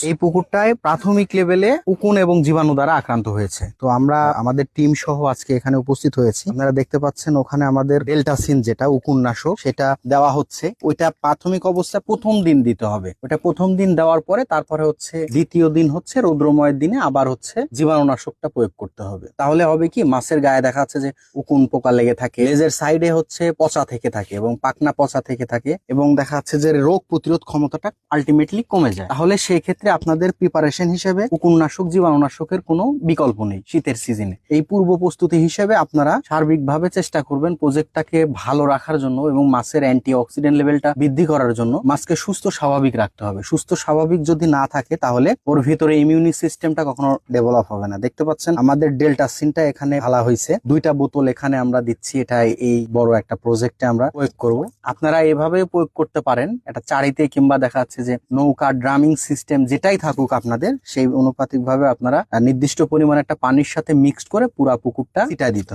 এই পুকুরটায় প্রাথমিক লেভেলে উকুন এবং জীবাণু দ্বারা আক্রান্ত হয়েছে। তো আমরা আমাদের টিম সহ আজকে এখানে উপস্থিত হয়েছি। আপনারা দেখতে পাচ্ছেন ওখানে আমাদের ডেল্টাসিন যেটা উকুন নাশক সেটা দেওয়া হচ্ছে। ওইটা প্রাথমিক অবস্থা প্রথম দিন দিতে হবে। ওটা প্রথম দিন দেওয়ার পরে তারপরে হচ্ছে দ্বিতীয় দিন হচ্ছে রৌদ্রময়ের দিনে আবার হচ্ছে জীবাণুনাশকটা প্রয়োগ করতে হবে। তাহলে হবে কি, মাছের গায়ে দেখা যাচ্ছে যে উকুন পোকা লেগে থাকে, লেজের সাইডে হচ্ছে পচা থেকে থাকে এবং পাখনা পচা থেকে থাকে এবং দেখা যাচ্ছে যে রোগ প্রতিরোধ ক্ষমতাটা আলটিমেটলি কমে যায়। তাহলে সেই ক্ষেত্রে আপনাদের প্রিপারেশন হিসেবে উকুননাশক জীবাণুনাশকের কোনো বিকল্প নেই শীতের সিজনে। এই পূর্ব প্রস্তুতি হিসেবে আপনারা সার্বিকভাবে চেষ্টা করবেন প্রজেক্টটাকে ভালো রাখার জন্য এবং মাছের অ্যান্টি অক্সিডেন্ট লেভেলটা বৃদ্ধি করার জন্য। মাছকে সুস্থ স্বাভাবিক রাখতে হবে। সুস্থ স্বাভাবিক যদি না থাকে তাহলে ওর ভিতরে ইমিউনি সিস্টেমটা কখনো ডেভেলপ হবে না। দেখতে পাচ্ছেন আমাদের ডেল্টাসিনটা এখানে ঢালা হয়েছে, 2টা বোতল এখানে আমরা দিচ্ছি। এটা এই বড় একটা প্রজেক্টে আমরা প্রয়োগ করব। আপনারা এভাবে প্রয়োগ করতে পারেন, এটা চারিতে কিংবা দেখা যাচ্ছে যে নৌকা ড্রামিং সিস্টেম যেটাই থাকুক আপনাদের, সেই অনুপাতিক ভাবে আপনারা নির্দিষ্ট পরিমাণে একটা পানির সাথে মিক্সড করে পুরা পুকুরটা ছিটায় দিতে হবে।